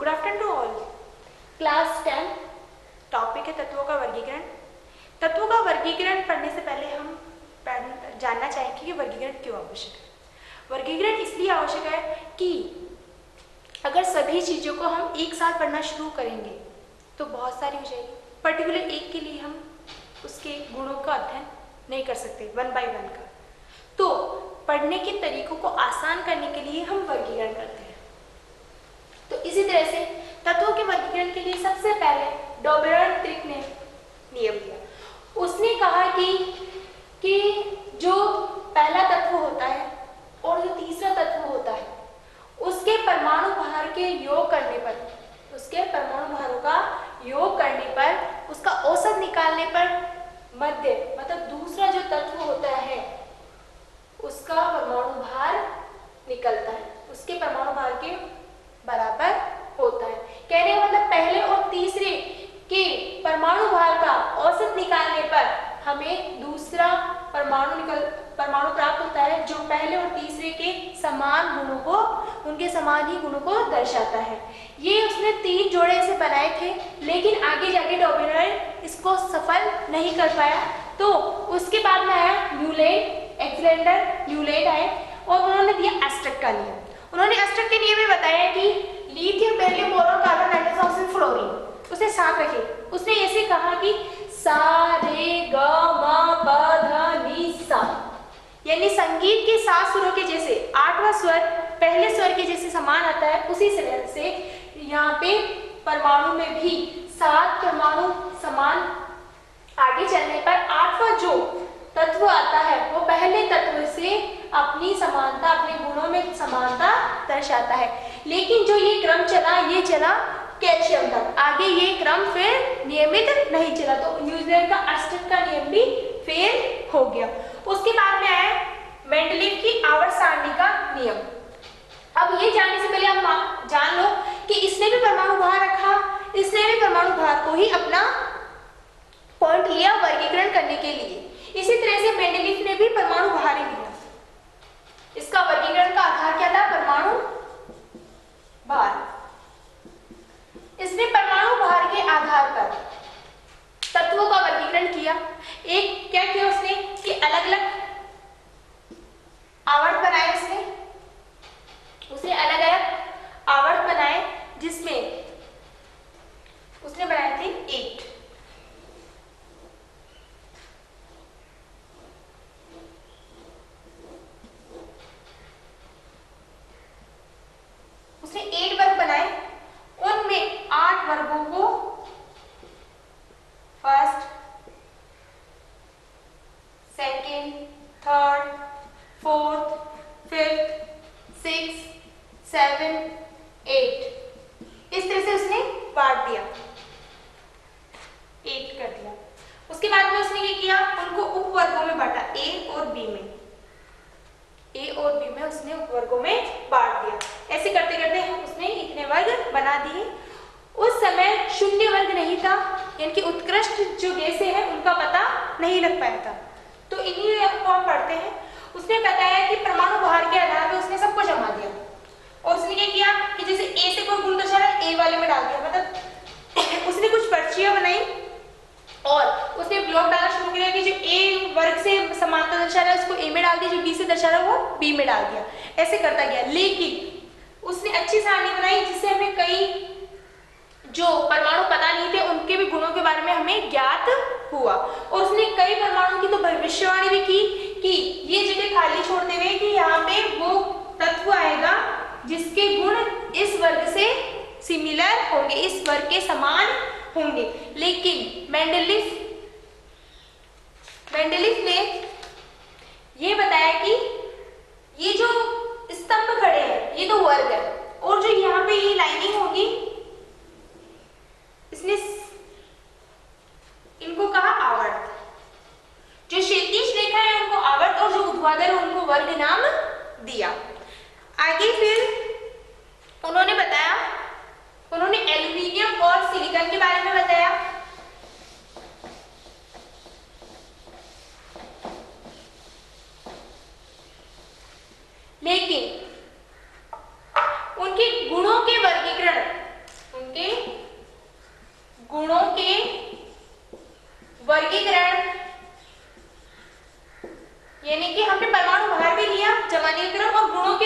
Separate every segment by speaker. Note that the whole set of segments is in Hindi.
Speaker 1: Good afternoon to all. Class 10 topic है तत्वों का वर्गीकरण। तत्वों का वर्गीकरण पढ़ने से पहले हम जानना चाहेंगे कि वर्गीकरण क्यों आवश्यक है। वर्गीकरण इसलिए आवश्यक है कि अगर सभी चीज़ों को हम एक साथ पढ़ना शुरू करेंगे तो बहुत सारी हो जाएगी। पर्टिकुलर एक के लिए हम उसके गुणों का अध्ययन नहीं कर सकते वन बाय वन का। तो पढ़ने के तरीकों को आसान करने के लिए हम वर्गीकरण करते हैं। तो इसी तरह से तत्वों के वर्गीकरण के लिए सबसे पहले डॉबेरन-त्रिक ने नियम दिया। उसने कहा कि जो पहला तत्व होता है और जो तीसरा तत्व होता है उसके परमाणु भार के योग करने पर, उसके परमाणु भारों का योग करने पर, उसका औसत निकालने पर मध्य मतलब दूसरा जो तत्व होता है उसका परमाणु भार निकलता है, उसके परमाणु भार के बराबर होता है। कहने का मतलब पहले और तीसरे के परमाणु भार का औसत निकालने पर हमें दूसरा परमाणु प्राप्त होता है जो पहले और तीसरे के समान गुणों को, उनके समान ही गुणों को दर्शाता है। ये उसने 3 जोड़े से बनाए थे, लेकिन आगे जाके डॉबेरन इसको सफल नहीं कर पाया। तो उसके बाद में आया न्यूलैंड, एक्सलेंडर न्यूलैंड आए और उन्होंने दिया एस्ट्रक का नियम। उन्होंने एस्ट्रक के नियम में बताया कि lithium, beryllium, boron, carbon, nitrous oxygen, fluorine उसने साथ रखे। उसने ऐसे कहा कि सा रे ग म प ध नि सा, यानी संगीत के 7 सुरों के जैसे 8वां स्वर पहले स्वर के जैसे समान आता है, उसी तरह से यहाँ पे परमाणु में भी 7 परमाणु समान आगे चलने पर 8वां जो तत्व आता है वो पहले तत्व से अपनी समानता, अपने गुणों में समानता दर्शाता है। लेकिन जो ये क्रम चला, ये चला कैल्शियम तक, आगे ये क्रम फिर नियमित नहीं चला। तो न्यूलैंड का एस्ट्रक का नियम भी फेल हो गया। उसके बाद में आया मेंडलीव की आवर्त सारणी का नियम। अब ये जानने से पहले हम जान लो कि इसने भी परमाणु भार रखा, इसने भी परमाणु भार को ही अपना पॉइंट लिया वर्गीकरण करने के लिए। इसी तरह से मेंडलीव ने भी परमाणु भार ही लिया। इसका वर्गीकरण का आधार क्या था? परमाणु भार। इसने परमाणु भार के आधार पर तत्वों का वर्गीकरण किया। एक क्या किया उसने कि अलग-अलग आवर्त बनाए। उसने अलग-अलग आवर्त बनाए जिसमें उसने बनाए थे 8। उसने 8 वर्ग बनाए, उनमें 8 वर्गों को first, second, third, fourth, fifth, 6, 7, 8 इस तरह से उसने बांट दिया, 8 कर दिया। उसके बाद में उसने क्या किया? उनको उपवर्गों में बांटा, ए और बी में, ए और बी में उसने उपवर्गों में बांट दिया। ऐसे करते करते उसने इतने वर्ग बना दिए। उस समय शून्य वर्ग नहीं था, यानी कि उत्कृष्ट जो गैसें हैं उनका पता नहीं लग पाया था। तो इन्हीं को हम पढ़ते हैं। उसने बताया कि परमाणु भार के आधार पर उसने सबको जमा दिया और उसने क्या किया कि जैसे ए से कोई गुण दर्शाया ए वाले में डाल दिया, मतलब उसने कुछ पर्चियां बनाई और उसने ब्लॉक डालना शुरू किया कि जो ए वर्ग से समानता दर्शा रहा है उसको ए में डाल दिया, जो बी से दर्शा रहा है वो बी में डाल दिया। ऐसे करता गया, लेकिन उसने अच्छी सारणी बनाई जिससे हमें कई जो परमाणु पता नहीं थे उनके भी गुणों के बारे में हमें ज्ञात हुआ। और उसने कई परमाणु की तो भविष्यवाणी भी की कि ये जगह खाली छोड़ते हुए कि यहाँ पे वो तत्व आएगा जिसके गुण इस वर्ग से सिमिलर होंगे, इस वर्ग के समान होंगे। लेकिन मेंडलीव ने ये बताया कि ये जो स्तंभ खड़े हैं ये तो वर्ग है और जो यहाँ पे ये लाइनिंग होगी इसने इनको कहा आवर्त। जो क्षैतिज रेखा है उनको आवर्त और जो ऊर्ध्वाधर है उनको वर्ग नाम दिया। आगे फिर उन्होंने बताया, उन्होंने एल्यूमिनियम और सिलिकॉन के बारे में बताया। लेकिन उनके गुणों के वर्गीकरण गुणों के वर्गीकरण, यानी कि हमने परमाणु भार भी लिया, जमानीकरण और गुणों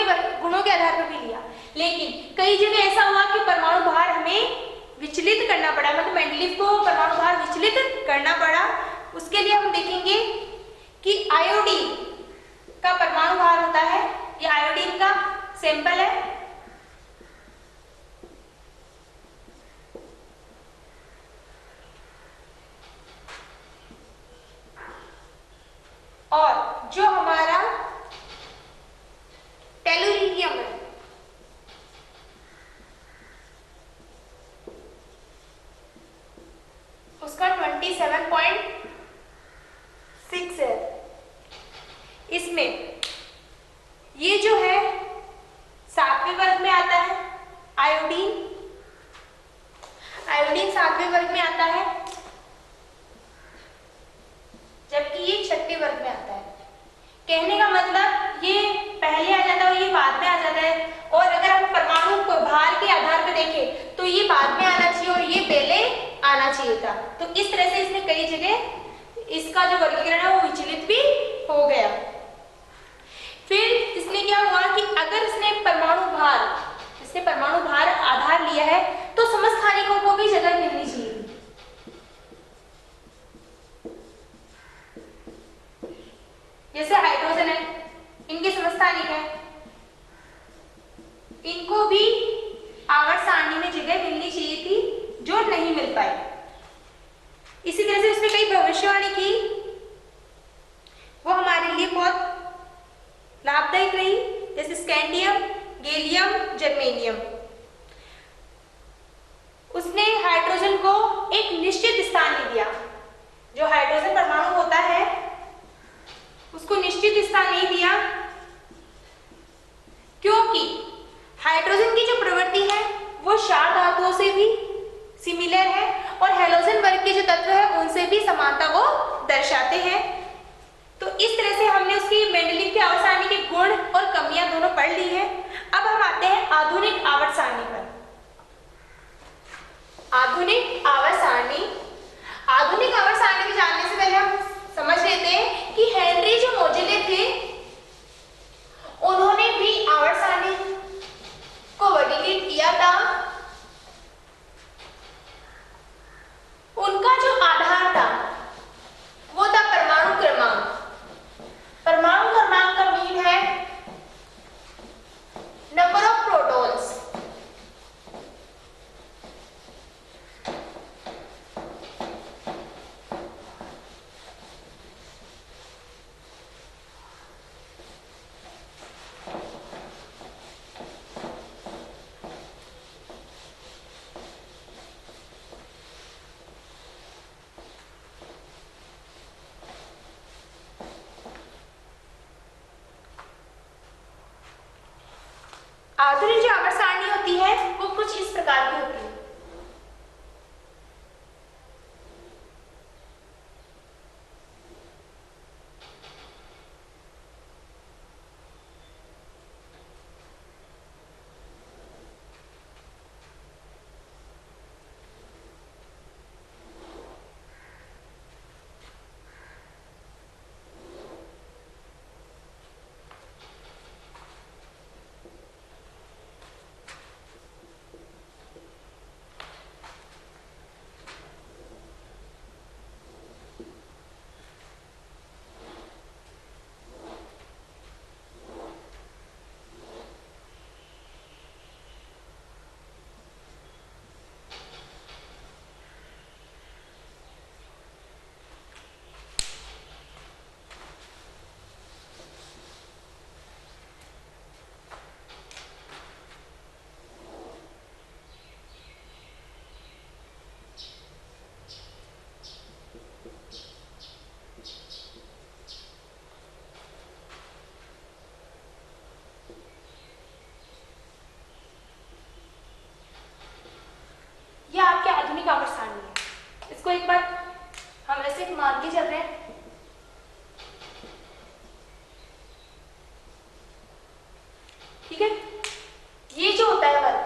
Speaker 1: के आधार पर भी लिया, लेकिन कई जगह ऐसा हुआ कि परमाणु भार हमें विचलित करना पड़ा, मतलब मेंडलीव को परमाणु भार विचलित करना पड़ा। उसके लिए हम देखेंगे कि आयोडीन का परमाणु भार होता है, ये आयोडीन का सैंपल है, और जो हमारा टेलुरिनियम है उसका 27.6 है। इसमें ये जो है 7वें वर्ग में आता है, आयोडीन 7वें वर्ग में आता है, जबकि ये 6वें वर्ग में आता है। कहने का मतलब ये पहले आ जाता है और ये बाद में आ जाता है, और अगर हम परमाणु को भार के आधार पर देखें तो ये बाद में आना चाहिए और ये पहले आना चाहिए था। तो इस तरह से इसने कई जगह इसका जो वर्गीकरण है वो विचलित भी हो गया। फिर इसने क्या हुआ कि अगर इसने परमाणु भार आधार लिया है तो समस्थानिकों को भी जगह मिलनी चाहिए। जैसे हाइड्रोजन है, इनके समस्थानिक है, इनको भी आवर्त सारणी में जगह मिलनी चाहिए थी, जो नहीं मिल पाई। इसी तरह से उसने कई भविष्यवाणी की, वो हमारे लिए बहुत लाभदायक रही, जैसे स्कैंडियम, गैलियम, जर्मेनियम। उसने हाइड्रोजन को एक निश्चित स्थान नहीं दिया, जो हाइड्रोजन परमाणु होता है उसको निश्चित स्थान नहीं दिया, क्योंकि हाइड्रोजन की जो प्रवृत्ति है वो क्षार धातुओं से भी सिमिलर है और हैलोजन वर्ग के जो तत्व है उनसे भी समानता वो दर्शाते हैं। तो इस तरह से हमने उसकी मेंडलीव की आवर्त सारणी के गुण और कमियां दोनों पढ़ ली है। अब हम आते हैं आधुनिक आवर्त सारणी पर। आधुनिक आवर्त सारणी में जानने से पहले हम समझ लेते हैं कि हेनरी जो मोजेले थे उन्होंने भी आवर्त सारणी को वर्गीकृत किया था। उनका जो आधार था वो था परमाणु क्रमांक। परमाणु क्रमांक का मीन है नंबर ऑफ प्रोटॉन्स। आधुनिक जो आवर्त सारणी होती है वो कुछ इस प्रकार की होती है। आधुनिक आवर्त सारणी है। इसको एक बार हम ऐसे मान के चल रहे हैं, ठीक है। ये जो होता है वर्ग,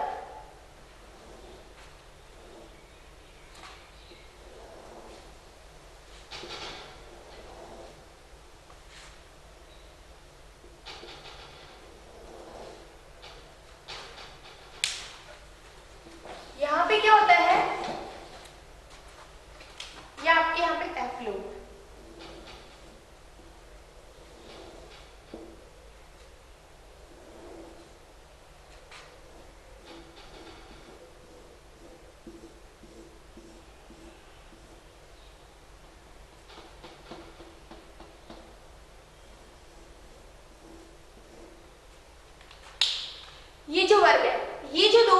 Speaker 1: वर्ग है, ये जो दो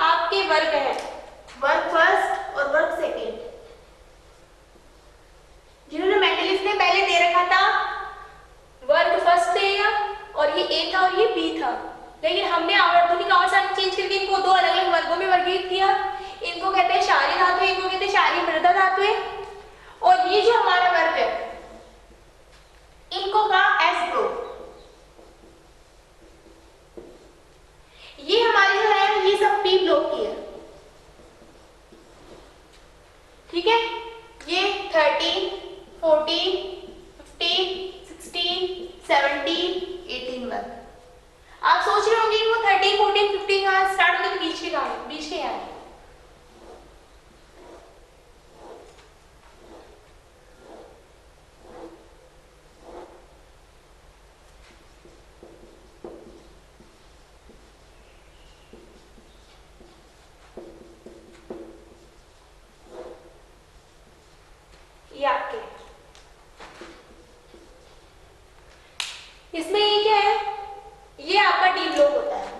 Speaker 1: आपके वर्ग है, वर्ग फर्स्ट और वर्ग सेकेंड, जिन्होंने मेंडलीफ ने पहले दे रखा था वर्ग फर्स्ट थे और ये ए था और ये बी था, लेकिन हमने आवर्तनिक आवर्त चेंज करके इनको दो अलग अलग वर्गों में वर्गीकृत किया। इनको कहते हैं क्षारीय धातु, इनको कहते हैं क्षारीय मृदा धातु। और ये जो हमारा वर्ग है इनको कहा एस ग्रुप। ये हमारे जो है ये सब पी ब्लॉक की है, ठीक है। ये 13, 14, 15, 16, 17, 18 वर्ग। आप सोच रहे होंगे वो 13, 14, 15 कहाँ स्टार्ट होते, बीच के कहाँ, बीच के यहाँ ये आपके, इसमें ये क्या है, ये आपका डी ब्लॉक होता है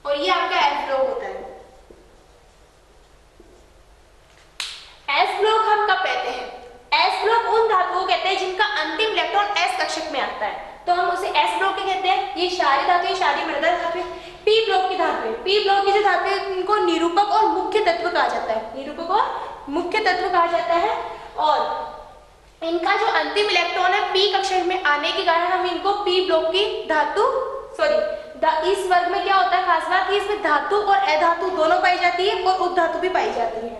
Speaker 1: और ये आपका एफ ब्लॉक होता है। एस ब्लॉक हम कब कहते हैं, एस ब्लॉक उन धातुओं को कहते हैं जिनका अंतिम इलेक्ट्रॉन एस कक्षक में आता है, तो हम उसे एस ब्लॉक के कहते हैं। ये क्षारीय धातु है, क्षारीय मृदा धातु है। पी ब्लॉक की धातु है, पी ब्लॉक की जो धातु है इनको निरूपक और मुख्य तत्व कहा जाता है, निरूपक और मुख्य तत्व कहा जाता है। और इनका जो अंतिम इलेक्ट्रॉन है पी कक्षक में आने के कारण हम इनको पी ब्लॉक की धातु, इस वर्ग में क्या होता है खास बात कि इसमें धातु और अधातु दोनों पाई जाती है और उपधातु भी पाई जाती है।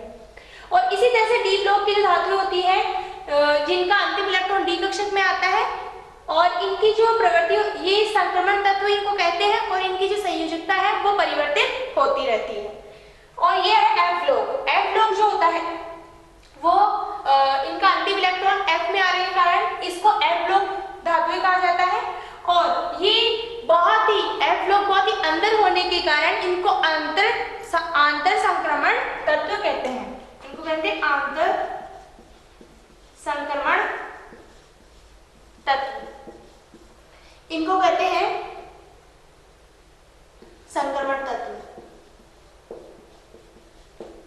Speaker 1: और इसी तरह से डी ब्लॉक की जो धातु होती है जिनका अंतिम इलेक्ट्रॉन डी कक्षक में आता है और इनकी जो प्रवृत्ति, ये संक्रमण तत्व इनको कहते हैं और इनकी जो संयोजकता है वो परिवर्तित होती रहती है। और ये है एफ ब्लॉक। एफ ब्लॉक जो होता है वो इनका अंतिम इलेक्ट्रॉन एफ में आने के कारण इसको एफ ब्लॉक धातु कहा जाता है। और ये बहुत ही एफ ब्लॉक बहुत ही अंदर होने के कारण इनको आंतर संक्रमण तत्व कहते हैं, इनको कहते हैं आंतर संक्रमण तत्व, इनको कहते हैं संक्रमण तत्व,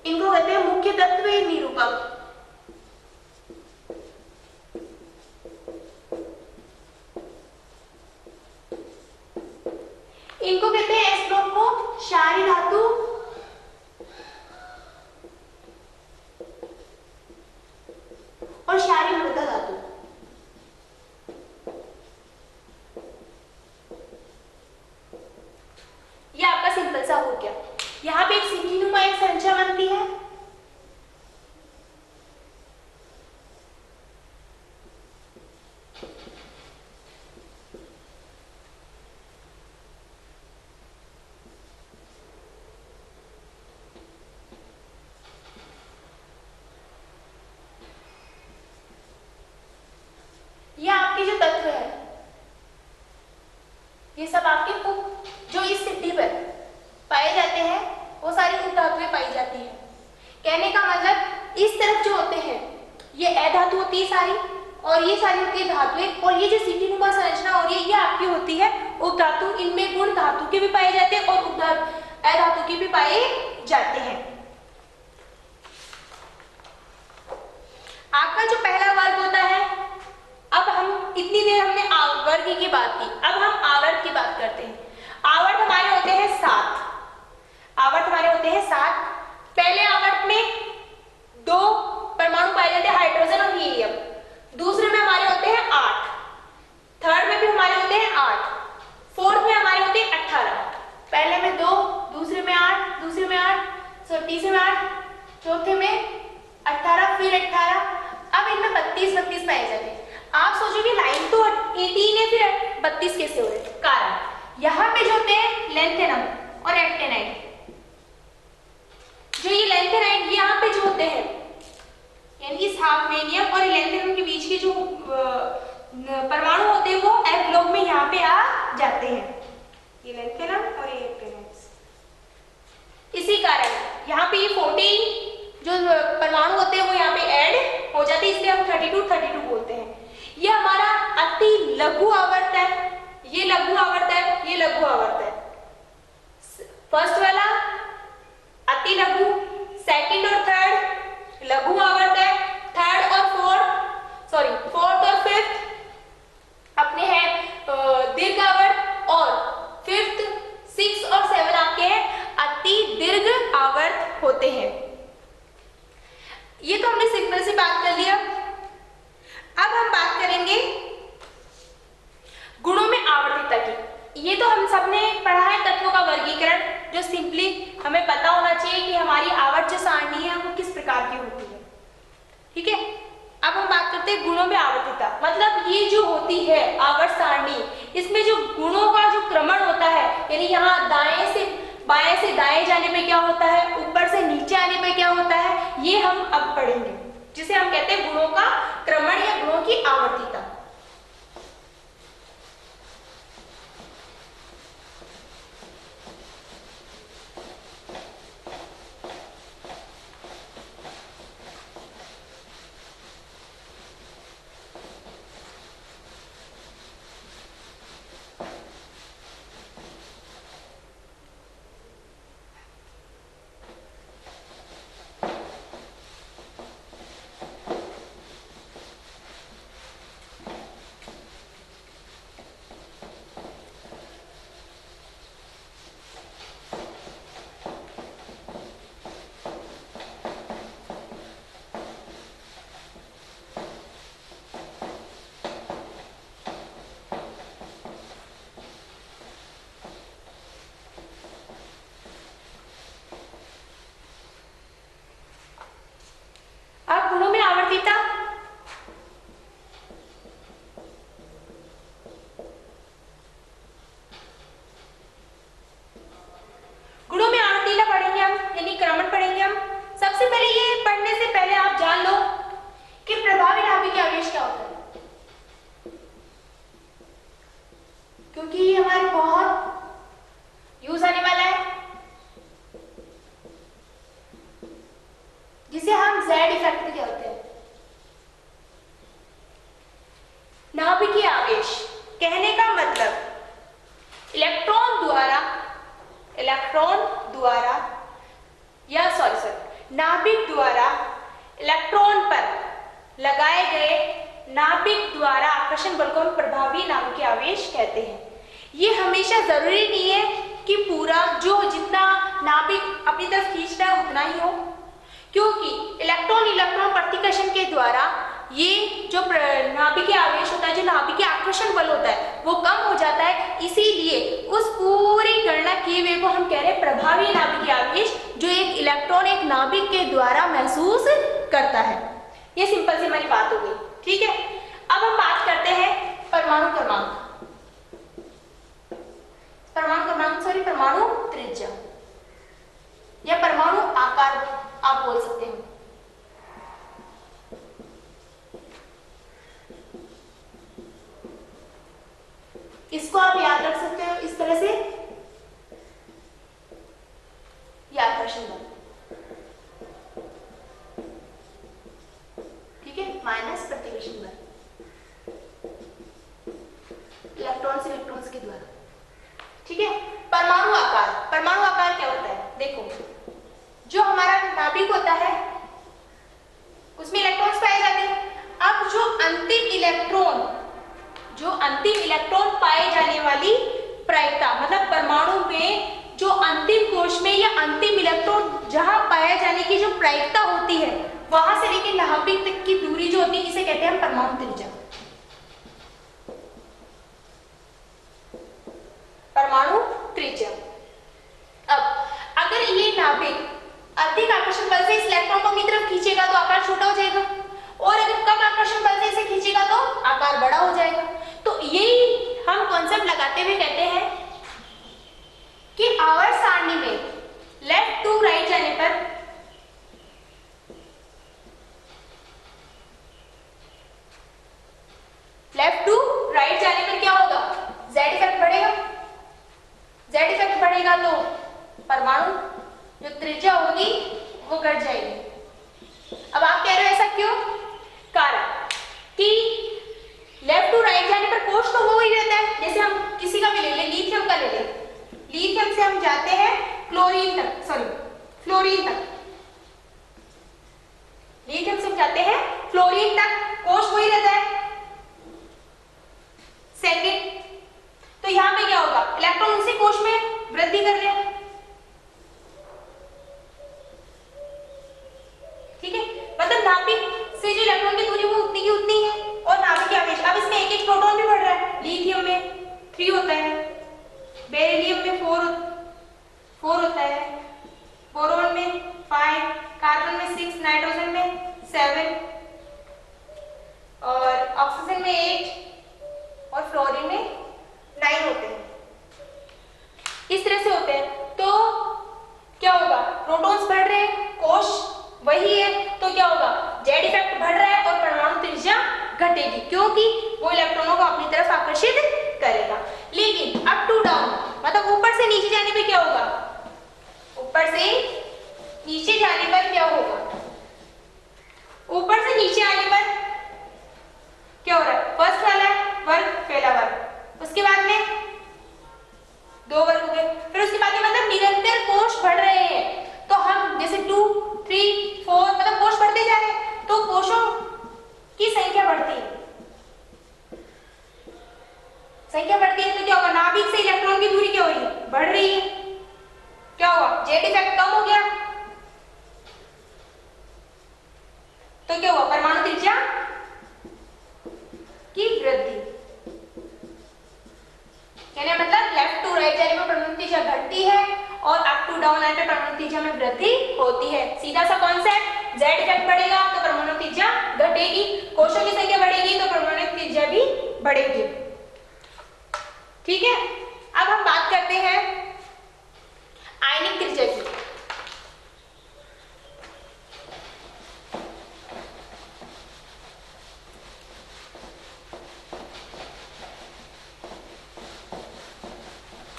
Speaker 1: इनको कहते हैं मुख्य तत्व या निरूपक। इनको कहते हैं एस ब्लॉक को क्षारीय धातु और क्षारीय मृदा धातु। ये आपका सिंपल सा हो गया। यहाँ पे एक सिक्कीनुमा एक संरचना बनती है, ये आपके जो तत्व है ये सब आपके उप जो इस सिद्धि पर पाए जाते हैं वो सारी उप धातुएं पाई जाती है। कहने का मतलब इस तरफ जो होते हैं ये अधातु होती है सारी और ये सारी होती है धातुएं, और ये जो सिक्कीनुमा संरचना हो रही है ये आपकी होती है उप धातु। इनमें गुण धातु के भी पाए जाते हैं और अधातु के भी पाए जाते हैं। आपका जो पहला वर्ग होता है, अब हम इतनी देर हमने वर्ग की बात की, अब हम आवर्त की बात करते हैं। आवर्त हमारे होते हैं 7, आवर्त हमारे होते हैं 7। पहले आवर्त में 2 परमाणु पाए जाते हैं हाइड्रोजन और हीलियम, दूसरे में हमारे होते हैं 8, थर्ड में भी हमारे होते हैं 8, फोर्थ में हमारे होते हैं 18। पहले में 2, दूसरे में 8, दूसरे में 8, तीसरे में 8, चौथे में 18, फिर 18। अब इनमें 32 पाए जाते हैं। आप सोचोगे लाइन तो 18 है फिर 32 कैसे हो रहे? कारण यहाँ पे जो होते हैं लैंथेनम और एक्टेनाइड, जो ये लैंथेनाइड यहाँ पे जो होते हैं यानी इस हाफमेनियम और लैंथेनम के बीच के जो परमाणु होते हैं वो एफ ब्लॉक में यहाँ पे आ जाते हैं, ये लैंथेनम और ये एक्टेनाइड। इसी कारण यहाँ पे ये 14 जो परमाणु होते हैं वो यहाँ पे ऐड हो जाते हैं, इसलिए हम 32 बोलते हैं। ये हमारा अति लघु आवर्त है, ये लघु आवर्त है, ये होते हैं। ये तो हमने सिंपल सी बात कर लिया। अब हम बात करेंगे गुणों में आवर्तिता की। ये तो हम सबने पढ़ा है तत्वों का वर्गीकरण, जो सिंपली हमें पता होना चाहिए कि हमारी आवर्त जो सारणी है वो किस प्रकार की होती है। ठीक है, अब हम बात करते हैं गुणों में आवर्तिता। मतलब ये जो होती है आवर्त सारणी, इसमें जो गुणों का जो क्रमण होता है, यानी यहाँ दाएं से दाएं जाने पे क्या होता है, ऊपर से नीचे आने पे क्या होता है, ये हम अब पढ़ेंगे, जिसे हम कहते हैं गुणों का क्रमण या गुणों की आवर्तिता। अब गुणों में आवर्तिता, गुणों में आवर्तिता पढ़ेंगे हम, यानी क्रमण पढ़ेंगे हम। सबसे पहले ये पढ़ने से पहले आप जान लो कि प्रभावी नाभिकीय आवेश क्या होता है, क्योंकि ये हमारे बहुत यूज आने वाला है, जिसे हम Z इफेक्ट भी कहते हैं। नाभिकीय आवेश कहने का मतलब इलेक्ट्रॉन द्वारा या नाभिक द्वारा इलेक्ट्रॉन पर लगाए गए नाभिक द्वारा आकर्षण बल को हम प्रभावी नाभिकीय आवेश कहते हैं। ये हमेशा जरूरी नहीं है कि पूरा जो जितना नाभिक अपनी तरफ खींचता है उतना ही हो, क्योंकि इलेक्ट्रॉन प्रतिकर्षण के द्वारा ये जो नाभिकीय आवेश होता है, जो नाभिकीय आकर्षण बल होता है, वो कम हो जाता है। इसीलिए उस पूरी गणना किए हुए को हम कह रहे हैं प्रभावी नाभिकीय आवेश, जो एक इलेक्ट्रॉन एक नाभिक के द्वारा महसूस करता है। ये सिंपल सी हमारी बात हो गई। ठीक है, अब हम बात करते हैं परमाणु त्रिज्या या परमाणु आकार आप बोल सकते हो। इसको आप याद रख सकते हो इस तरह से, ये आकर्षण बल, ठीक है, माइनस प्रतिकर्षण बल इलेक्ट्रॉन से इलेक्ट्रॉन्स के द्वारा। ठीक है, परमाणु आकार क्या होता है? देखो, जो हमारा नाभिक होता है उसमें इलेक्ट्रॉन्स पाए जाते हैं। अब जो अंतिम इलेक्ट्रॉन पाए जाने वाली प्रायिकता, मतलब परमाणु में जो अंतिम कोश में या अंतिम इलेक्ट्रॉन जहां पाए जाने की जो प्रायिकता होती है, वहां से लेकर नाभिक तक की दूरी जो होती है, इसे कहते हैं परमाणु त्रिज्या। परमाणु त्रिज्या। अब अगर ये नाभिक अधिक आकर्षण बल से इस इलेक्ट्रॉन को अपनी तरफ खींचेगा तो आकार छोटा हो जाएगा, और अगर कम आकर्षण बल से इसे खींचेगा तो आकार बड़ा हो जाएगा। तो यही हम कॉन्सेप्ट लगाते हुए कहते हैं कि आवर्त सारणी में लेफ्ट टू राइट जाने पर क्या होगा? Z इफेक्ट बढ़ेगा। Z इफेक्ट बढ़ेगा तो परमाणु जो त्रिज्या होगी वो घट जाएगी। अब आप कह रहे हो ऐसा क्यों? कारण कि लेफ्ट टू राइट जाने पर कोश तो हो ही रहता है। जैसे हम किसी का भी ले लें, लिथियम का ले लें, लिथियम से हम जाते हैं फ्लोरीन तक, लिथियम से हम जाते हैं फ्लोरीन तक, कोश हो ही रहता है। सेकंड, तो यहां पे क्या होगा? इलेक्ट्रॉन उसी कोश में वृद्धि कर रहे हैं, बेरिलियम में 4 होता है, बोरोन में 5, कार्बन में 6, नाइट्रोजन में 7 और ऑक्सीजन में 8 और फ्लोरीन में 9 होते हैं। इस तरह से होते हैं। तो क्या होगा, प्रोटॉन्स बढ़ रहे हैं, कोश वही है, तो क्या होगा, जेड इफेक्ट बढ़ रहा है और परमाणु त्रिज्या घटेगी, क्योंकि वो इलेक्ट्रॉनों को अपनी तरफ आकर्षित करेगा। लेकिन अप टू डाउन मतलब ऊपर से नीचे जाने पे क्या होगा, ऊपर से नीचे जाने पर क्या होगा, ऊपर से नीचे आने पर क्या हो रहा है, फर्स्ट वाला वर्ग पहला वर्ग, उसके बाद में 2 वर्ग हो गए, फिर उसके बाद में मतलब निरंतर कोश बढ़ रहे हैं। तो हम जैसे 2, 3, 4 मतलब कोश बढ़ते जा रहे हैं, तो कोशों की संख्या बढ़ती है, संख्या बढ़ती है तो क्या होगा, नाभिक से इलेक्ट्रॉन की दूरी क्या हो रही है, बढ़ रही है। क्या हुआ, जेड इफेक्ट कम हो गया, तो क्या हुआ, परमाणु त्रिज्या की वृद्धि। कहने मतलब लेफ्ट टू राइट जाने पर परमाणु त्रिज्या घटती है और अप टू डाउन आने पर परमाणु त्रिज्या में वृद्धि होती है। सीधा सा कॉन्सेप्ट, जेड इफेक्ट बढ़ेगा तो परमाणु त्रिज्या घटेगी, कोशों की संख्या बढ़ेगी तो परमाणु त्रिज्या भी बढ़ेगी। ठीक है, अब हम बात करते हैं आयनिक त्रिज्या की।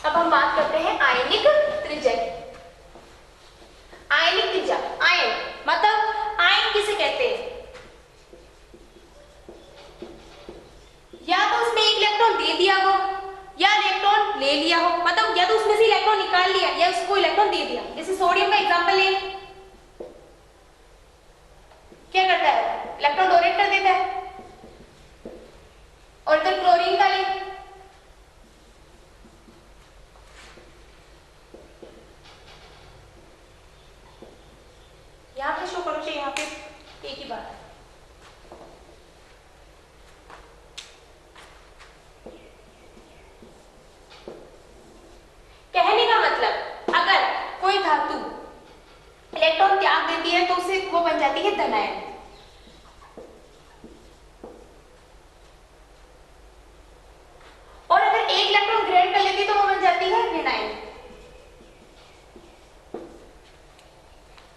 Speaker 1: अब हम बात करते हैं आयनिक त्रिज्या की। आयनिक त्रिज्या, आयन मतलब आयन किसे कहते हैं, या तो उसमें एक इलेक्ट्रॉन दे दिया हो या इलेक्ट्रॉन ले लिया हो, मतलब या तो उसमें से इलेक्ट्रॉन निकाल लिया या उसको इलेक्ट्रॉन दे दिया। जैसे सोडियम का एग्जांपल ले, क्या करता है, इलेक्ट्रॉन डोनेट कर देता है। और इधर क्लोरीन का ले, यहाँ पे शो करो चाहिए, यहाँ पे एक ही बात है। कहने का मतलब अगर कोई धातु इलेक्ट्रॉन त्याग देती है तो उसे वो बन जाती है धनायन, और अगर एक इलेक्ट्रॉन ग्रहण कर लेती है तो वो बन जाती है ऋणायन।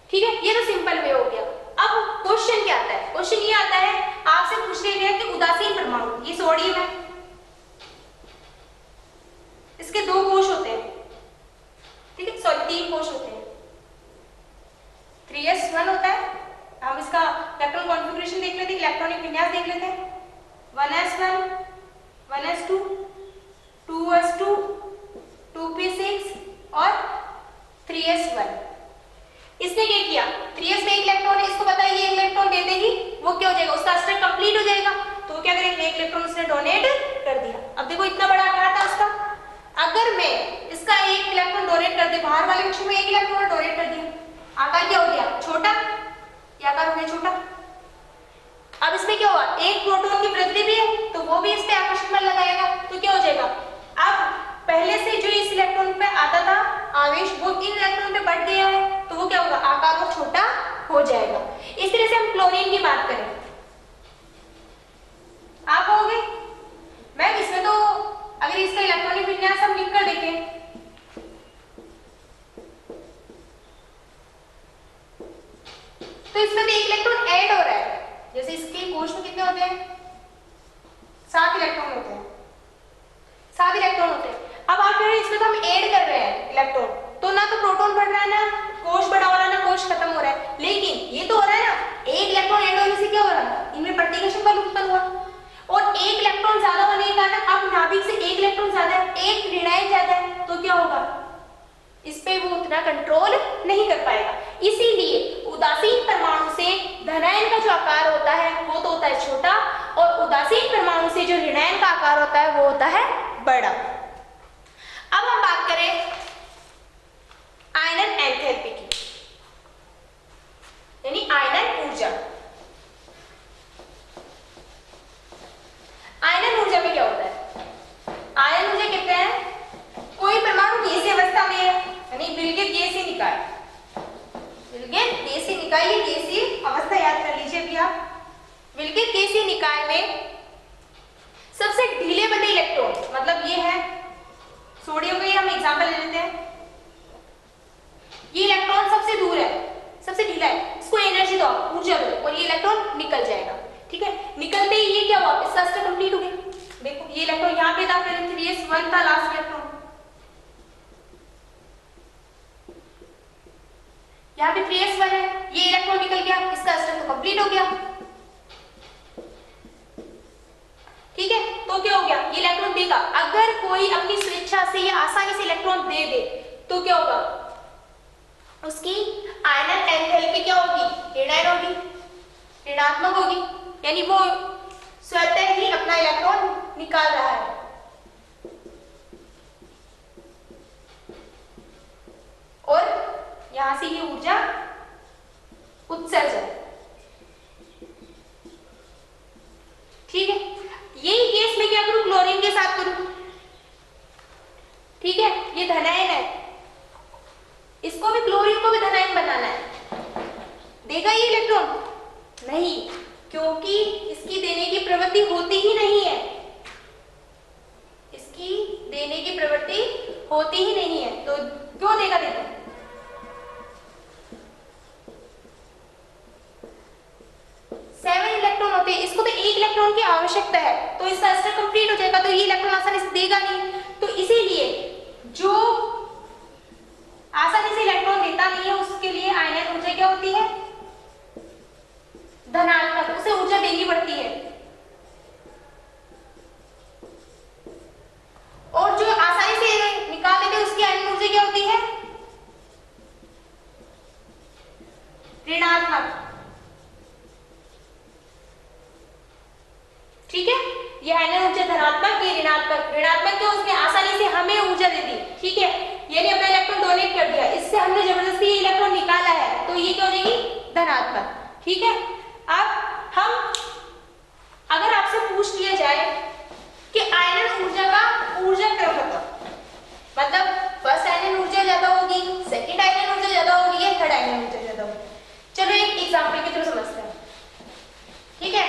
Speaker 1: ठीक है, ये तो सिंपल वे हो गया। अब क्वेश्चन क्या आता है, क्वेश्चन ये आता है आपसे पूछ रहे हैं कि उदासीन परमाणु, ये सोडियम है, इसके 2 कोश होते हैं, ठीक है, सॉरी 3 कोश होते हैं, 3s1 होता है। हम इसका इलेक्ट्रॉन कॉन्फ़िगरेशन देख लेते हैं, इलेक्ट्रॉनिक विन्यास देख लेते हैं, 1s1, 1s2, 2s2, 2p6 और 3s1। इसने क्या किया, 3s में एक इलेक्ट्रॉन है, इसको पता है ये इलेक्ट्रॉन दे देगी, वो क्या हो जाएगा, उसका स्ट्रक्चर कंप्लीट हो जाएगा। तो वो क्या करेंगे, एक इलेक्ट्रॉन उसने डोनेट कर दिया। अब देखो इतना बड़ा आकार था उसका, अगर मैं इसका एक इलेक्ट्रॉन डोनेट कर दे, बाहर वाले कक्ष में एक इलेक्ट्रॉन डोनेट कर दिया, आकार क्या हो गया, छोटा, ये आकार हो गया छोटा। अब इसमें क्या हुआ, एक प्रोटॉन की वृद्धि भी है तो वो भी इस पे आकर्षण बल लगाएगा, तो क्या हो जाएगा, अब पहले से जो इस इलेक्ट्रॉन पे आता था आवेश वो इन इलेक्ट्रॉन पे बढ़ गया है, तो वो क्या होगा, आकार और छोटा हो जाएगा। इस तरह से हम क्लोरीन की बात करें, आप कहोगे मैम इसमें तो अगर इसका इलेक्ट्रॉनिक विन्यास हम लिख कर देखें, तो इसमें भी एक इलेक्ट्रॉन ऐड हो रहा है। जैसे इसके कोश में कितने होते हैं, 7 इलेक्ट्रॉन होते हैं, 7 इलेक्ट्रॉन होते हैं। अब आप कह रहे हैं इसमें तो हम ऐड कर रहे हैं इलेक्ट्रॉन, तो ना तो प्रोटॉन बढ़ रहा है, ना कोश बड़ा हो रहा है, ना कोश खत्म हो रहा है, लेकिन ये तो हो रहा है ना, एक इलेक्ट्रॉन ऐड होने से क्या हो रहा है, इनमें प्रतिकर्षण बल उत्पन्न हुआ, और एक इलेक्ट्रॉन ज्यादा होने के कारण अब नाभिक से एक इलेक्ट्रॉन ज्यादा है, एक ऋणायन ज्यादा है, तो क्या होगा, इस पे वो उतना कंट्रोल नहीं कर पाएगा। इसीलिए उदासीन परमाणु से धनायन का जो आकार होता है वो तो होता है छोटा, और उदासीन परमाणु से जो ऋणायन का आकार होता है वो होता है बड़ा। अब हम बात करें आयनन एंथैल्पी की, यानी आयनन ऊर्जा। आयनन ऊर्जा में क्या होता है, आयनन ऊर्जा कहते हैं कोई डिलेबल इलेक्ट्रॉन, मतलब ये है सोडियम का, ये हम एग्जांपल ले लेते हैं। ये इलेक्ट्रॉन सबसे दूर है, सबसे ढीला है, इसको एनर्जी दो, ऊर्जा दो, और ये इलेक्ट्रॉन निकल जाएगा। ठीक है, निकलते ही ये क्या हुआ, इसका स्टेप कंप्लीट हो गया। देखो ये इलेक्ट्रॉन यहाँ पे था, फिर 3s1 था लास्ट इलेक्ट्रॉन, यहाँ पे 3s1 है, ये इलेक्ट्रॉन निकल गया, इसका स्टेप तो कंप्लीट हो गया। ठीक है, तो क्या हो गया, ये इलेक्ट्रॉन देगा। अगर कोई अपनी स्वेच्छा से या आसानी से इलेक्ट्रॉन दे दे तो क्या होगा, उसकी आयनन एंथैल्पी क्या होगी, ऋणायन होगी, ऋणात्मक होगी, यानी वो स्वतः ही अपना इलेक्ट्रॉन निकाल रहा है। और यहां से ये ऊर्जा उत्सर्जन। ठीक है, यही केस में क्या करूं, क्लोरीन के साथ करूं। ठीक है, ये धनायन है, इसको भी, क्लोरीन को भी धनायन बनाना है। देगा ये इलेक्ट्रॉन? नहीं, क्योंकि इसकी देने की प्रवृत्ति होती ही नहीं है, इसकी देने की प्रवृत्ति होती ही नहीं है, तो क्यों देगा, देखो 7 इलेक्ट्रॉन होते हैं, इसको तो 1 इलेक्ट्रॉन की आवश्यकता है, तो इसका स्टेप कंप्लीट हो जाएगा, तो ये इलेक्ट्रॉन आसानी से देगा नहीं। तो इसीलिए जो आसानी से इलेक्ट्रॉन देता नहीं है उसके लिए आयनन ऊर्जा क्या होती है, धनात्मक, उसे ऊर्जा देनी पड़ती है। और जो आसानी से निकाल लेते हैं उसकी आयनन ऊर्जा क्या होती है, ऋणात्मक। ठीक है, ये आयनन ऊर्जा धनात्मक, ये ऋणात्मक। ऋणात्मक क्यों, उसने आसानी से हमें ऊर्जा दे दी। ठीक है, यानी अपना इलेक्ट्रॉन डोनेट कर दिया, इससे हमने जबरदस्ती ये इलेक्ट्रॉन निकाला है, तो ये क्या हो जाएगी, धनात्मक। ठीक है, अब हम अगर आपसे पूछ लिया जाए कि आयनन ऊर्जा का ऊर्जा क्रम बताओ, मतलब फर्स्ट आयनन ऊर्जा ज्यादा होगी, सेकंड आयनन ऊर्जा ज्यादा होगी, या थर्ड आयनन ऊर्जा ज्यादा होगी। चलो एक एग्जांपल के थ्रू समझते हैं। ठीक है,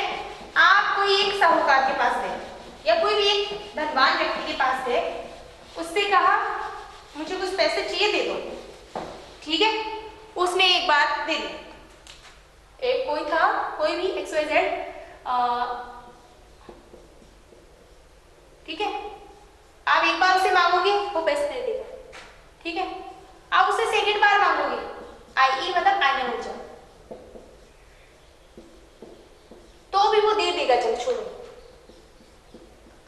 Speaker 1: आप कोई एक साहूकार के पास गए या कोई भी एक धनवान व्यक्ति के पास गए, उससे कहा मुझे कुछ पैसे चाहिए, दे दो। ठीक है, उसने एक बात दे दी, एक कोई था, कोई भी XYZ, ठीक है, आप एक बार उसे मांगोगे वो पैसे दे देगा। ठीक है, आप उसे सेकंड बार मांगोगे, IE मतलब आयनन ऊर्जा, तो भी वो दे देगा, चल छोड़ो।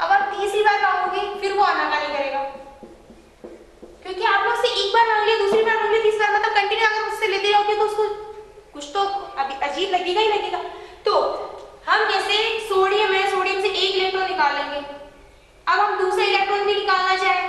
Speaker 1: अब आप तीसरी बार मांगोगे, फिर वो आनाकानी करेगा, क्योंकि आप लोग से एक बार मांग लिया, दूसरी बार मांग लिया, तीसरी बार, मतलब कंटिन्यू अगर उससे लेते रहोगे तो उसको कुछ तो अभी अजीब लगेगा ही लगेगा। तो हम जैसे सोडियम है, सोडियम से 1 इलेक्ट्रॉन निकाल लेंगे, अब हम दूसरा इलेक्ट्रॉन भी निकालना चाहें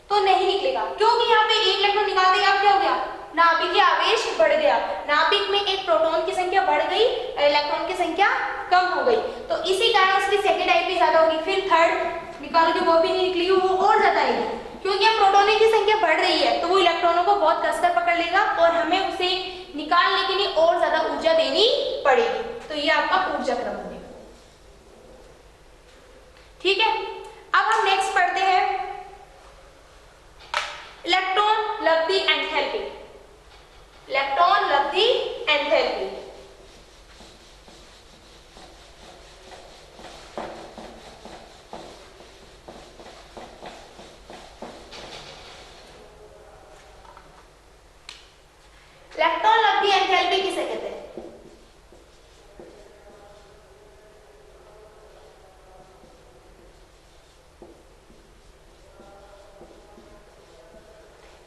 Speaker 1: तो नहीं निकलेगा, क्योंकि यहाँ पे 1 इलेक्ट्रॉन निकालते ही अब क्या हो गया, नाभिकीय आवेश बढ़ गया, नाभिक में एक प्रोटॉन की संख्या बढ़ गई, इलेक्ट्रॉन की संख्या कम हो गई, तो इसी कारण उसकी सेकंड आईपी ज्यादा होगी। फिर थर्ड निकालोगे वो भी नहीं निकली, वो और ज्यादा आएगी, क्योंकि अब प्रोटॉनों की संख्या बढ़ रही है, तो वो इलेक्ट्रॉनों को बहुत कसकर पकड़ लेगा और हमें उसे निकालने के लिए और ज्यादा ऊर्जा देनी पड़ेगी। तो ये आपका ऊर्जा क्रम बनेगा। ठीक है, अब हम नेक्स्ट पढ़ते हैं इलेक्ट्रॉन लब्धि एंथैल्पी। इलेक्ट्रॉन लब्धि एंथैल्पी, इलेक्ट्रॉन लब्धि एंथैल्पी किसे कहते हैं?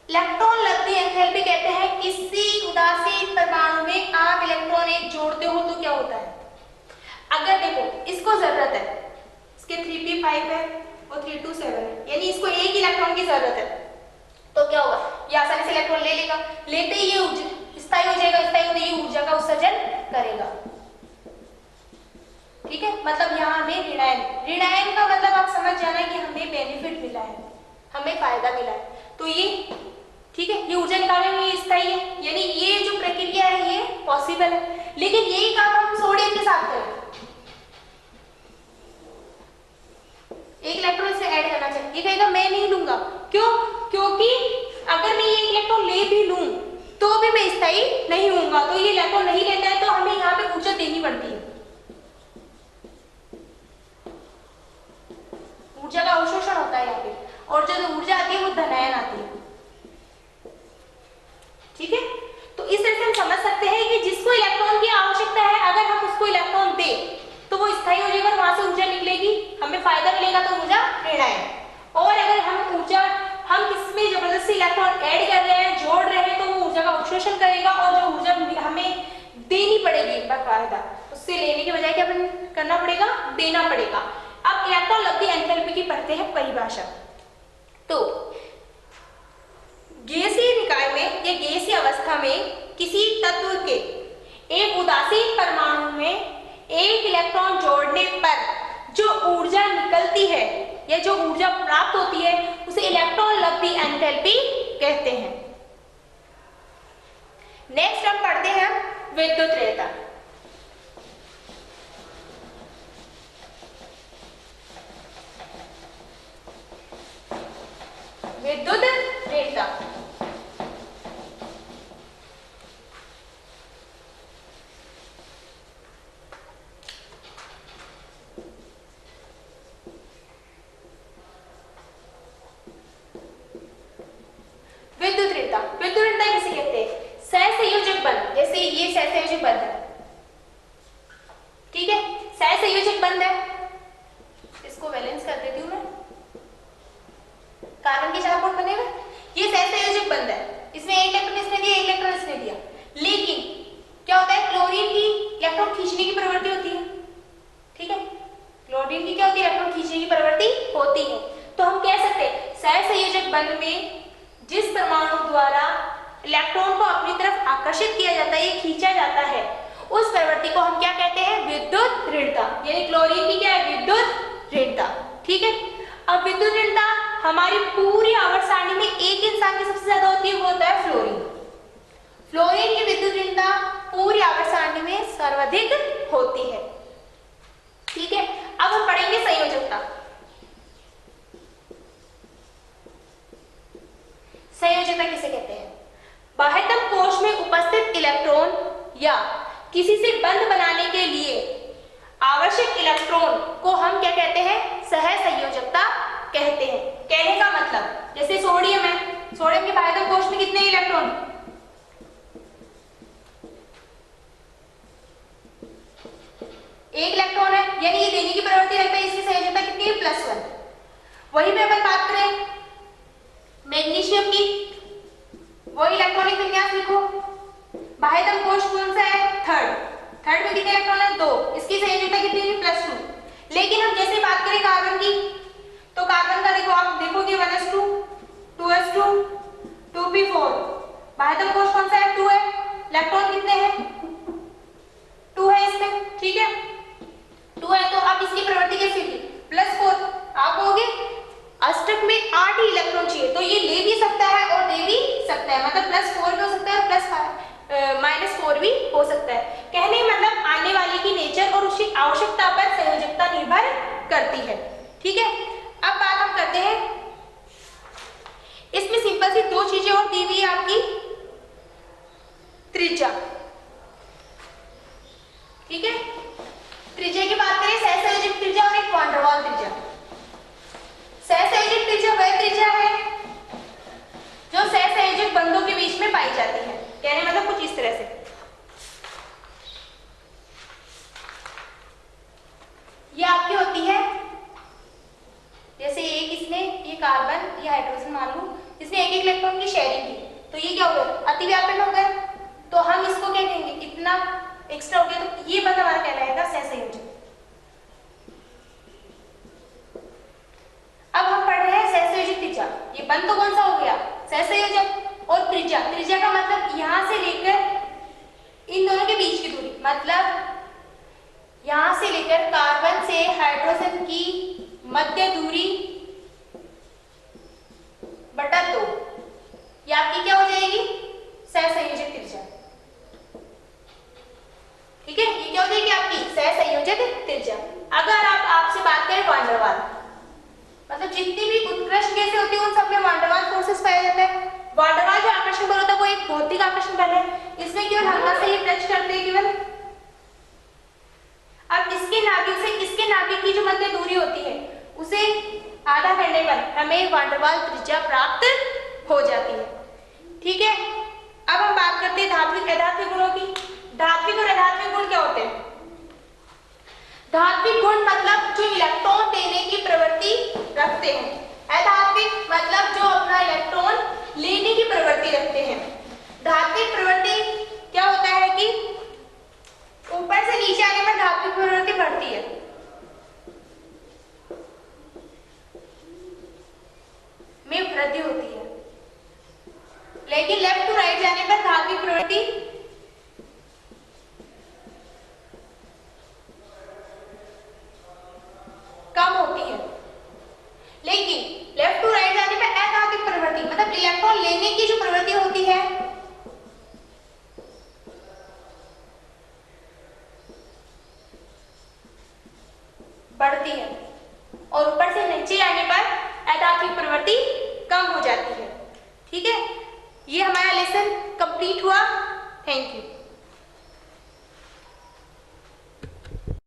Speaker 1: इलेक्ट्रॉन लब्धि एंथैल्पी कहते हैं किसी उदासीन परमाणु में आप इलेक्ट्रॉन एक जोड़ते हो तो क्या होता है। अगर देखो इसको जरूरत है, इसके 3p5 है और 327 है, यानी इसको एक इलेक्ट्रॉन की जरूरत है, तो क्या होगा, ये आसानी से इलेक्ट्रॉन ले लेगा, लेते ही ये स्थायी हो जाएगा, स्थायी होते ही ऊर्जा का उत्सर्जन करेगा। ठीक है, मतलब यहाँ हमें ऋणायन, ऋणायन का मतलब आप समझ जाना कि हमें बेनिफिट मिला है, हमें फायदा मिला है, तो ये ठीक है, ये ऊर्जा निकालने में ये स्थायी है, यानी ये जो प्रक्रिया है ये पॉसिबल है। लेकिन यही काम हम सोडियम के साथ करें, एक इलेक्ट्रॉन इसे ऐड करना चाहिए, ये कहेगा मैं नहीं लूंगा। क्यों? क्योंकि अगर मैं ये इलेक्ट्रॉन ले भी लूं तो भी मैं स्थायी नहीं होऊंगा, तो ये इलेक्ट्रॉन नहीं लेता है तो हमें यहाँ पे ऊर्जा देनी पड़ती है, ऊर्जा का अवशोषण होता है यहाँ पे, और जो ऊर्जा आती है वो धनायन आती है। ठीक है, तो इस तरह से हम समझ सकते हैं कि जिसको इलेक्ट्रॉन की आवश्यकता है अगर हम उसको इलेक्ट्रॉन दे तो वो स्थायी हो जाएगा, वहां से ऊर्जा निकलेगी, हमें फायदा मिलेगा, तो ऊर्जा ऋणायन। और अगर हम ऊर्जा हम किसमें जबरदस्ती इलेक्ट्रॉन ऐड कर रहे हैं, जोड़ रहे हैं, तो वो ऊर्जा का अवशोषण करेगा, और जो ऊर्जा हमें देनी पड़ेगी बाकायदा, उससे लेने के बजाय क्या करना पड़ेगा, देना पड़ेगा। अब इलेक्ट्रॉन लब्धि एंथैल्पी की पढ़ते हैं परिभाषा। तो गैसीय निकाय में या गैसीय अवस्था में किसी तत्व के एक उदासीन परमाणु में एक इलेक्ट्रॉन जोड़ने पर जो ऊर्जा निकलती है या जो ऊर्जा प्राप्त होती है उसे इलेक्ट्रॉन लब्धि एंथैल्पी कहते हैं। नेक्स्ट हम पढ़ते हैं विद्युतऋणता। विद्युतऋणता विद्युतऋणता किसे कहते हैं? सहसंयोजक बंध, जैसे ये सहसंयोजक बंध है, ठीक है, सहसंयोजक बंध है, इसको बैलेंस कर देती हूं मैं, कार्बन के 4 बॉन्ड बनेगा, ये सहसंयोजक बंध है, इसमें एक इलेक्ट्रॉन इसने दिया, एक इलेक्ट्रॉन इसने दिया, लेकिन क्या होता है, क्लोरीन की इलेक्ट्रॉन खींचने की प्रवृत्ति होती है, ठीक है, क्लोरीन की क्या होती है, इलेक्ट्रॉन खींचने की प्रवृत्ति होती है, तो हम कह सकते हैं सहसंयोजक बंध में जिस परमाणु द्वारा इलेक्ट्रॉन को अपनी तरफ आकर्षित किया जाता है, ये खींचा जाता है, उस प्रवृत्ति को हम क्या कहते हैं, विद्युत ऋणता, यानी क्लोरीन की क्या है, विद्युत ऋणता। ठीक है, अब विद्युत ऋणता हमारी पूरी आवर्त सारणी में एक इंसान की सबसे ज्यादा होती है, वो होता है फ्लोरीन। फ्लोरीन की विद्युत ऋणता पूरी आवर्त सारणी में सर्वाधिक होती है। ठीक है, अब हम पढ़ेंगे संयोजकता। संयोजकता किसे कहते हैं? बाह्यतम कोश में उपस्थित इलेक्ट्रॉन या किसी से बंध बनाने के लिए आवश्यक इलेक्ट्रॉन को हम क्या कहते हैं, सहसंयोजकता कहते हैं। कहने का मतलब जैसे सोडियम है, सोडियम के बाह्यतम कोश में कितने इलेक्ट्रॉन, एक इलेक्ट्रॉन है, यानी ये देने की प्रवृत्ति रखता है, इसकी संयोजकता कितनी है, +1। वहीं पे अपन बात करें मैग्नीशियम की, वही इलेक्ट्रॉनिक विन्यास लिखो, बाह्यतम कोश कौन सा है, थर्ड में कितने इलेक्ट्रॉन है, 2, इसकी संयोजकता कितनी है, +2। लेकिन हम जैसे बात करें कार्बन की, तो कार्बन का देखो, आप देखोगे 1s2 2s2 2p4, बाह्यतम कोश कौन सा है, 2 है, इलेक्ट्रॉन कितने हैं, 2 है इसमें, ठीक है, 2 है, तो अब इसकी प्रवृत्ति कैसी होगी, +4। आप कहोगे अष्टक में 8 ही इलेक्ट्रॉन चाहिए, तो ये ले भी सकता है और दे भी सकता है, मतलब +4 भी हो सकता है, -4 भी हो सकता है। कहने मतलब आने वाले की नेचर और उसकी आवश्यकता पर संयोजकता निर्भर करती है। ठीक है, अब बात हम करते हैं, इसमें सिंपल सी 2 चीजें और दी हुई है आपकी, त्रिज्या। ठीक है, त्रिज्या की बात करें, सहसंयोजक त्रिज्या और एक वान डेर वाल त्रिज्या। सहसंयोजक त्रिज्या वह त्रिज्या है जो सहसंयोजक बंधों के बीच में पाई जाती है। कहने मतलब कुछ इस तरह से, ये आपकी होती है, जैसे एक इसने, ये कार्बन, ये हाइड्रोजन मान लो, इसने एक इलेक्ट्रॉन की शेयरिंग की, तो ये क्या हो गया, अतिव्यापन हो गया, तो हम इसको क्या कहेंगे, इतना एक्स्ट्रा हो गया, तो ये बंध हमारा कहलाएगा सहसंयोजक। अब हम पढ़ रहे हैं सहसंयोजक त्रिज्या, ये बंध तो कौन सा हो गया, सहसंयोजक, और त्रिज्या, त्रिज्या का मतलब यहां से लेकर इन दोनों के बीच की दूरी, मतलब यहां से लेकर कार्बन से हाइड्रोजन की मध्य दूरी बटा 2, ये आपकी क्या हो जाएगी, सहसंयोजक त्रिज्या। ठीक है, ये क्या हो जाएगी आपकी सहसंयोजक त्रिज्या। अगर आप आपसे बात करें वान डेर वाल, मतलब जितनी भी उत्कृष्ट गैसें होती है उन सब में वान डेर वाल्स फोर्सेस पाया जाता है। वान डेर वाल्स जो आकर्षण बल होता है वो एक भौतिक आकर्षण बल है, इसमें केवल हल्का से ही टच करते हैं केवल। अब इसके नाभिक की जो मध्य दूरी होती है उसे आधा करने पर हमें वान डेर वाल्स त्रिज्या प्राप्त हो जाती है। ठीक है, अब हम बात करते हैं धात्विक अधात्विक गुणों की। धात्विक और अधात्विक गुण क्या होते हैं? धात्विक गुण मतलब जो इलेक्ट्रॉन देने की प्रवृत्ति रखते हैं, अधात्विक मतलब जो अपना इलेक्ट्रॉन लेने की प्रवृत्ति रखते हैं। धात्विक प्रवृत्ति क्या होता है कि ऊपर से नीचे आने पर धात्विक प्रवृत्ति बढ़ती है, में वृद्धि होती है, लेकिन लेफ्ट टू राइट जाने पर धात्विक प्रवृत्ति कम होती है। लेकिन लेफ्ट टू राइट जाने पर अधात्विक प्रवृत्ति मतलब इलेक्ट्रॉन लेने की जो प्रवृत्ति होती है बढ़ती है, और ऊपर से नीचे आने पर अधात्विक प्रवृत्ति कम हो जाती है। ठीक है, ये हमारा लेसन कंप्लीट हुआ। Thank you.